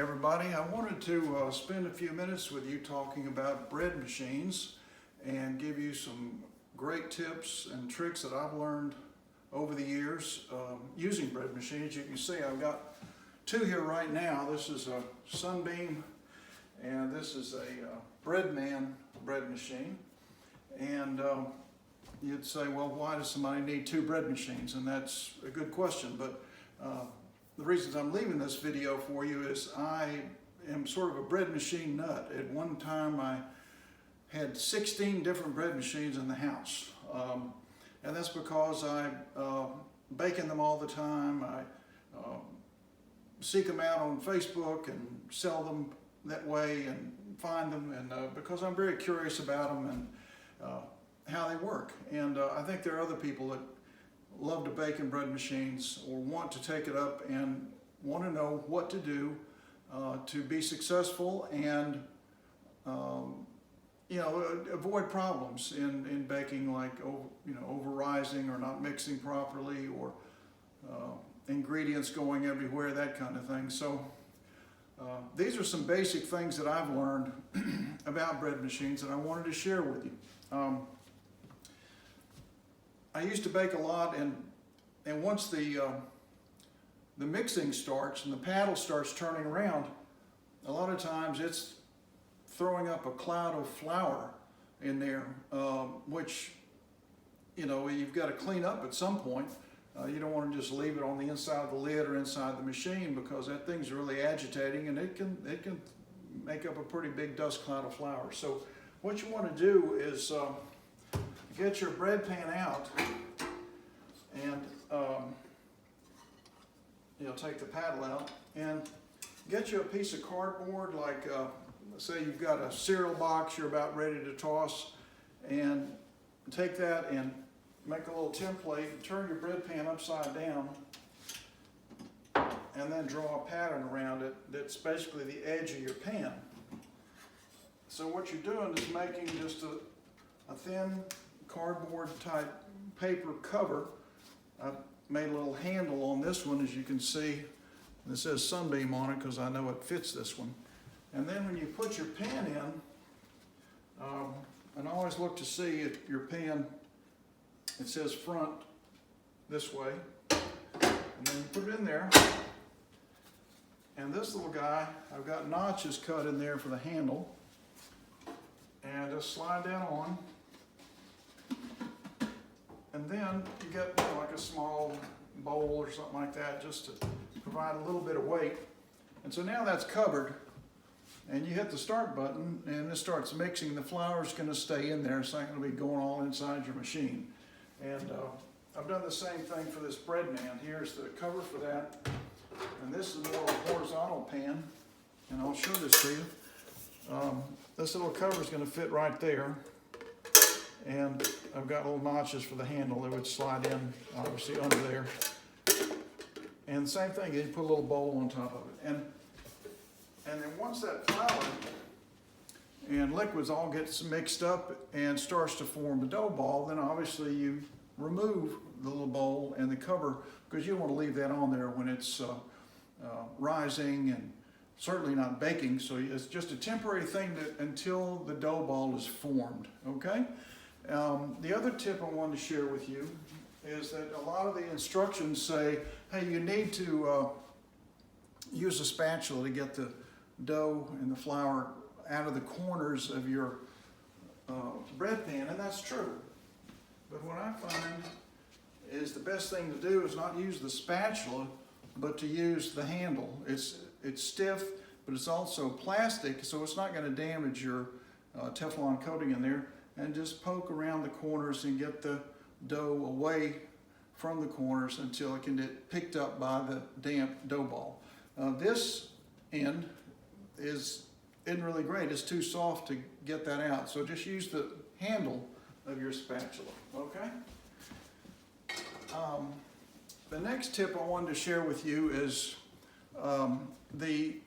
everybody. I wanted to spend a few minutes with you talking about bread machines and give you some great tips and tricks that I've learned over the years using bread machines. You can see I've got two here right now. This is a Sunbeam and this is a Breadman bread machine. And you'd say, well, why does somebody need two bread machines? And that's a good question, but the reasons I'm leaving this video for you is I am sort of a bread machine nut. At one time I had 16 different bread machines in the house. And that's because I bake in them all the time. I seek them out on Facebook and sell them that way and find them, and because I'm very curious about them and how they work. And I think there are other people that love to bake in bread machines or want to take it up and want to know what to do to be successful and avoid problems in baking, like over rising or not mixing properly, or ingredients going everywhere, that kind of thing. So these are some basic things that I've learned about bread machines that I wanted to share with you. I used to bake a lot, and once the mixing starts and the paddle starts turning around, a lot of times it's throwing up a cloud of flour in there, which you've got to clean up at some point. You don't want to just leave it on the inside of the lid or inside the machine, because that thing's really agitating and it can make up a pretty big dust cloud of flour. So what you want to do is get your bread pan out and take the paddle out and get you a piece of cardboard, like say you've got a cereal box you're about ready to toss, and take that and make a little template, turn your bread pan upside down, and then draw a pattern around it that's basically the edge of your pan. So what you're doing is making just a thin cardboard type paper cover. I've made a little handle on this one, as you can see. It says Sunbeam on it because I know it fits this one. And then when you put your pan in, and always look to see if your pan, it says front this way, and then you put it in there. And this little guy, I've got notches cut in there for the handle, and just slide that on. And then you get like a small bowl or something like that, just to provide a little bit of weight. And so now that's covered, and you hit the start button and it starts mixing. The flour's going to stay in there. It's not going to be going all inside your machine. And I've done the same thing for this Breadman. Here's the cover for that. And this is more of a horizontal pan, and I'll show this to you. This little cover is going to fit right there. And I've got little notches for the handle that would slide in, obviously, under there. And the same thing, you put a little bowl on top of it. And then once that flour and liquids all gets mixed up and starts to form a dough ball, then obviously you remove the little bowl and the cover, because you don't want to leave that on there when it's rising and certainly not baking. So it's just a temporary thing until the dough ball is formed, okay? The other tip I wanted to share with you is that a lot of the instructions say, hey, you need to use a spatula to get the dough and the flour out of the corners of your bread pan, and that's true. But what I find is the best thing to do is not use the spatula, but to use the handle. It's stiff, but it's also plastic, so it's not going to damage your Teflon coating in there. And just poke around the corners and get the dough away from the corners until it can get picked up by the damp dough ball. This end isn't really great. It's too soft to get that out. So just use the handle of your spatula, okay? The next tip I wanted to share with you is the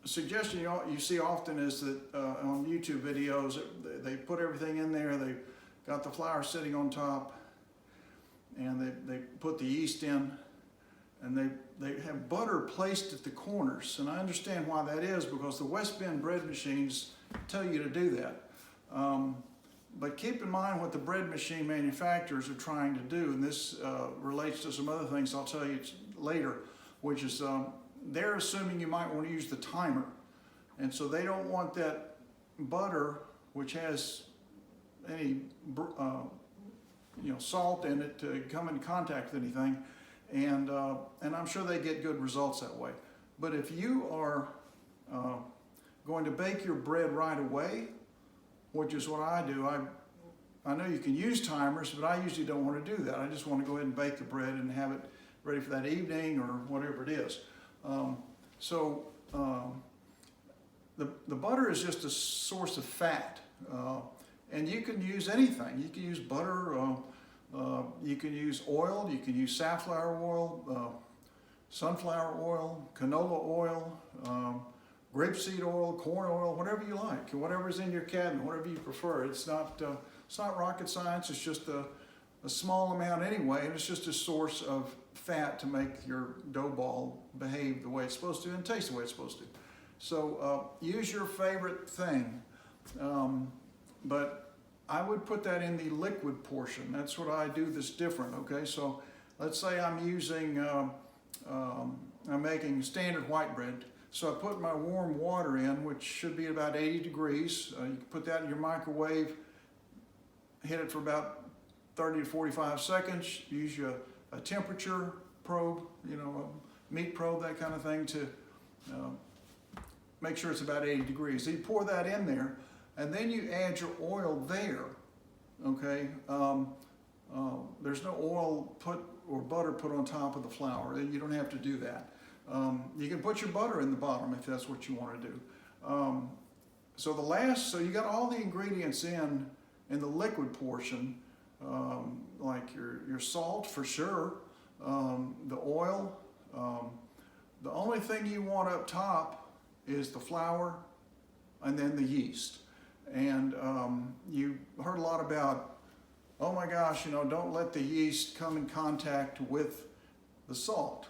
suggestion you see often is that on YouTube videos, they put everything in there, they got the flour sitting on top, and they put the yeast in, and they have butter placed at the corners. And I understand why that is, because the West Bend bread machines tell you to do that. But keep in mind what the bread machine manufacturers are trying to do, and this relates to some other things I'll tell you later, which is they're assuming you might want to use the timer. And so they don't want that butter, which has any salt in it, to come in contact with anything. And I'm sure they get good results that way. But if you are going to bake your bread right away, which is what I do, I know you can use timers, but I usually don't want to do that. I just want to go ahead and bake the bread and have it ready for that evening or whatever it is. The butter is just a source of fat, and you can use anything. You can use butter, you can use oil, you can use safflower oil, sunflower oil, canola oil, grapeseed oil, corn oil, whatever you like, whatever's in your cabinet, whatever you prefer. It's not rocket science. It's just a small amount anyway, and it's just a source of fat to make your dough ball behave the way it's supposed to and taste the way it's supposed to. So use your favorite thing, but I would put that in the liquid portion. That's what I do that's different, okay? So let's say I'm using, I'm making standard white bread. So I put my warm water in, which should be about 80 degrees. You can put that in your microwave, hit it for about 30 to 45 seconds. Use a temperature probe, a meat probe, that kind of thing, to make sure it's about 80 degrees. So you pour that in there, and then you add your oil there, okay? There's no oil or butter put on top of the flour. You don't have to do that. You can put your butter in the bottom if that's what you want to do. So you got all the ingredients in the liquid portion, like your salt for sure, the oil. The only thing you want up top is the flour and then the yeast. And you heard a lot about, oh my gosh, don't let the yeast come in contact with the salt.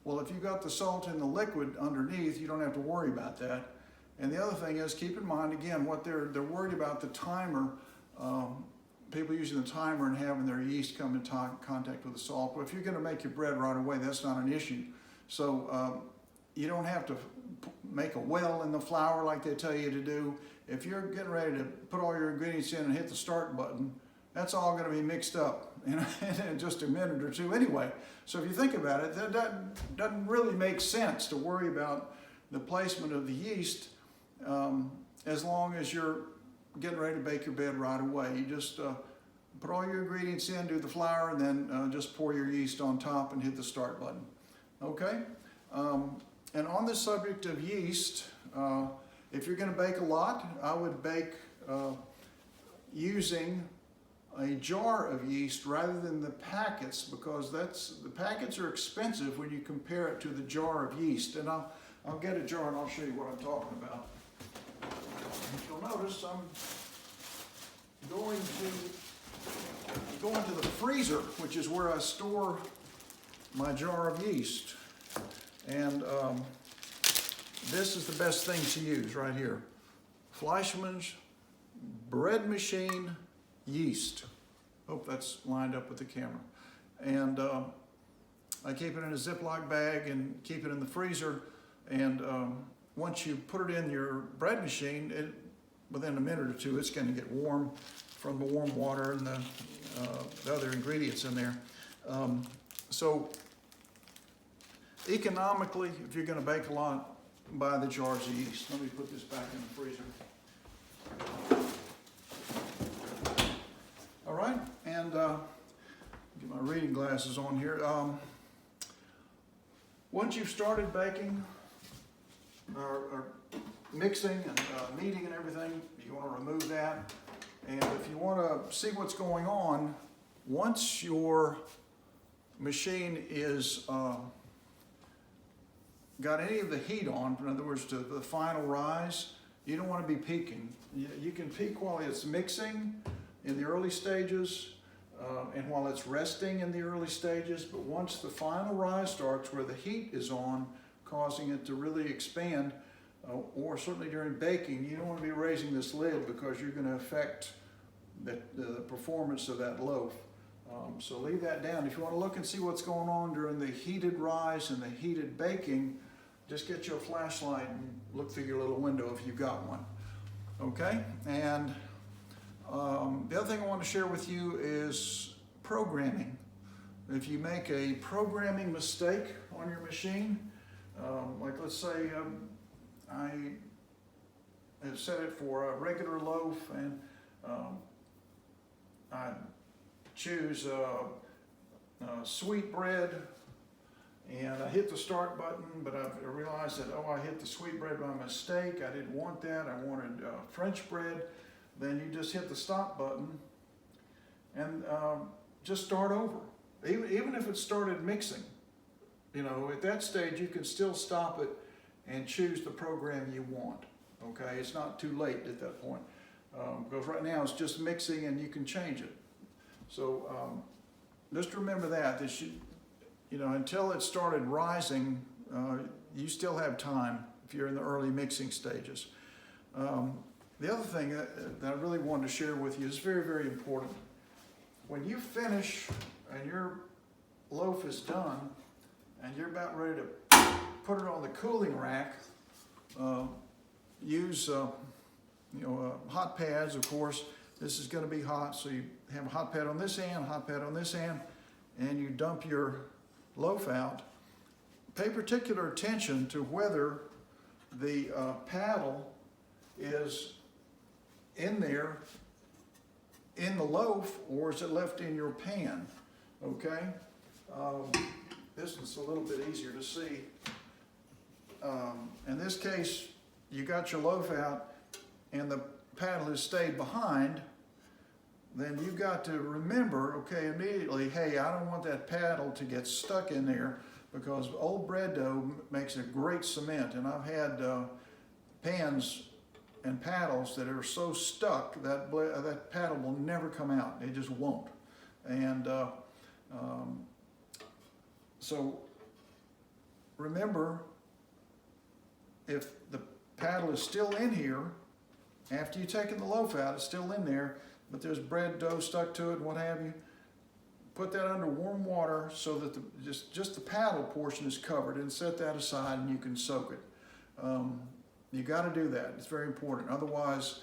Well, if you got the salt in the liquid underneath, you don't have to worry about that. And the other thing is, keep in mind, again, what they're worried about, the timer, people using the timer and having their yeast come in contact with the salt. But if you're going to make your bread right away, that's not an issue. So you don't have to make a well in the flour like they tell you to do. If you're getting ready to put all your ingredients in and hit the start button, that's all going to be mixed up in just a minute or two anyway. So if you think about it, that doesn't really make sense to worry about the placement of the yeast as long as you're getting ready to bake your bread right away. You just put all your ingredients in, do the flour, and then just pour your yeast on top and hit the start button. Okay? And on the subject of yeast, if you're going to bake a lot, I would bake using a jar of yeast rather than the packets, because the packets are expensive when you compare it to the jar of yeast. And I'll get a jar and I'll show you what I'm talking about. If you'll notice, I'm going to the freezer, which is where I store my jar of yeast. And this is the best thing to use right here. Fleischmann's bread machine yeast. Hope that's lined up with the camera. And I keep it in a Ziploc bag and keep it in the freezer. And once you put it in your bread machine, within a minute or two, it's going to get warm from the warm water and the other ingredients in there. So economically, if you're going to bake a lot, buy the jars of yeast. Let me put this back in the freezer. All right, and get my reading glasses on here. Once you've started baking or mixing and kneading and everything, you want to remove that. And if you want to see what's going on, once your machine is got any of the heat on, in other words, to the final rise, you don't want to be peaking. You can peak while it's mixing in the early stages, and while it's resting in the early stages, but once the final rise starts where the heat is on, causing it to really expand, or certainly during baking, you don't want to be raising this lid because you're going to affect the performance of that loaf. So leave that down. If you want to look and see what's going on during the heated rise and the heated baking, just get you a flashlight and look through your little window if you've got one. Okay? And the other thing I want to share with you is programming. If you make a programming mistake on your machine, like let's say I have set it for a regular loaf and I choose sweet bread, and I hit the start button, but I realized that, oh, I hit the sweet bread by mistake. I didn't want that. I wanted French bread. Then you just hit the stop button and just start over. Even if it started mixing, you know, at that stage you can still stop it and choose the program you want. Okay, it's not too late at that point, because right now it's just mixing and you can change it. So just remember that you know, until it started rising, you still have time if you're in the early mixing stages. The other thing that I really wanted to share with you is very, very important. When you finish and your loaf is done and you're about ready to put it on the cooling rack, use hot pads, of course. This is going to be hot, so you have a hot pad on this end, hot pad on this end, and you dump your loaf out. Pay particular attention to whether the paddle is in there in the loaf, or is it left in your pan? Okay, this is a little bit easier to see. In this case, you got your loaf out and the paddle has stayed behind. Then you've got to remember, okay, immediately, hey, I don't want that paddle to get stuck in there, because old bread dough makes a great cement, and I've had pans and paddles that are so stuck that that paddle will never come out. It just won't. And so remember, if the paddle is still in here, after you've taken the loaf out, it's still in there, but there's bread dough stuck to it and what have you, put that under warm water so that just the paddle portion is covered, and set that aside and you can soak it. You got to do that. It's very important. Otherwise,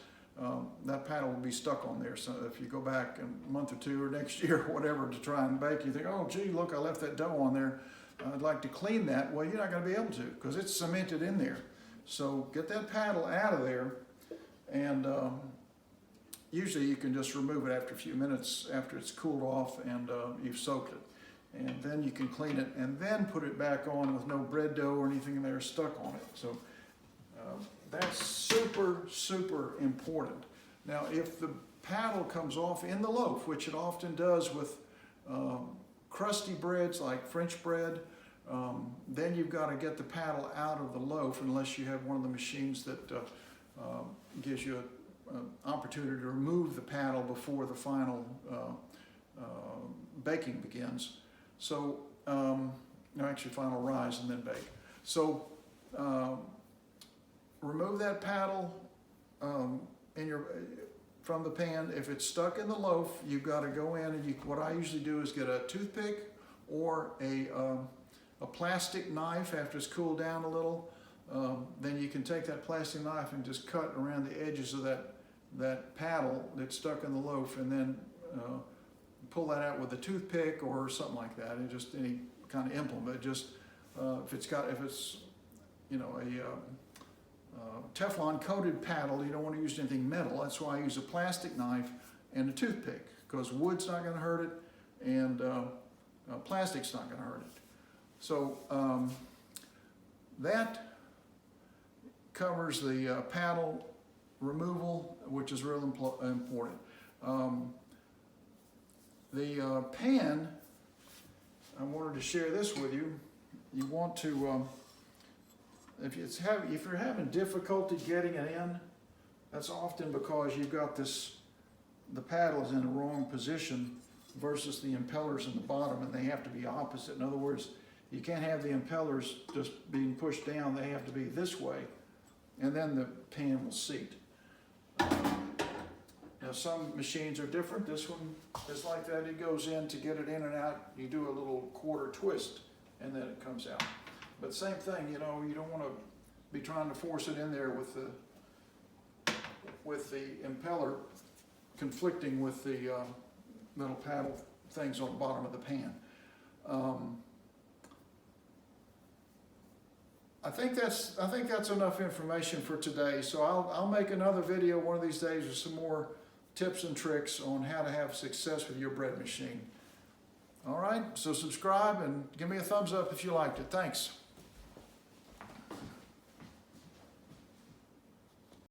that paddle will be stuck on there. So if you go back a month or two or next year or whatever to try and bake, you think, oh, gee, look, I left that dough on there. I'd like to clean that. Well, you're not going to be able to, because it's cemented in there. So get that paddle out of there, and usually you can just remove it after a few minutes after it's cooled off and you've soaked it. And then you can clean it and then put it back on with no bread dough or anything in there stuck on it. So that's super, super important. Now, if the paddle comes off in the loaf, which it often does with crusty breads like French bread, then you've got to get the paddle out of the loaf, unless you have one of the machines that gives you an opportunity to remove the paddle before the final baking begins. So, actually final rise and then bake. So, remove that paddle from the pan. If it's stuck in the loaf, you've got to go in and what I usually do is get a toothpick or a plastic knife after it's cooled down a little. Then you can take that plastic knife and just cut around the edges of that paddle that's stuck in the loaf, and then pull that out with a toothpick or something like that, and just any kind of implement. Just if it's a Teflon coated paddle, you don't want to use anything metal. That's why I use a plastic knife and a toothpick, because wood's not going to hurt it, and plastic's not going to hurt it. So that covers the paddle removal, which is real important. The pan, I wanted to share this with you. You want to, if you're having difficulty getting it in, that's often because you've got the paddle's in the wrong position versus the impellers in the bottom, and they have to be opposite. In other words, you can't have the impellers just being pushed down, they have to be this way, and then the pan will seat. Now some machines are different. This one is like that. It goes in to get it in and out. You do a little quarter twist and then it comes out. But same thing, you know, you don't want to be trying to force it in there with the impeller conflicting with the metal paddle things on the bottom of the pan. I think that's enough information for today. So I'll make another video one of these days with some more tips and tricks on how to have success with your bread machine. All right, so subscribe and give me a thumbs up if you liked it. Thanks.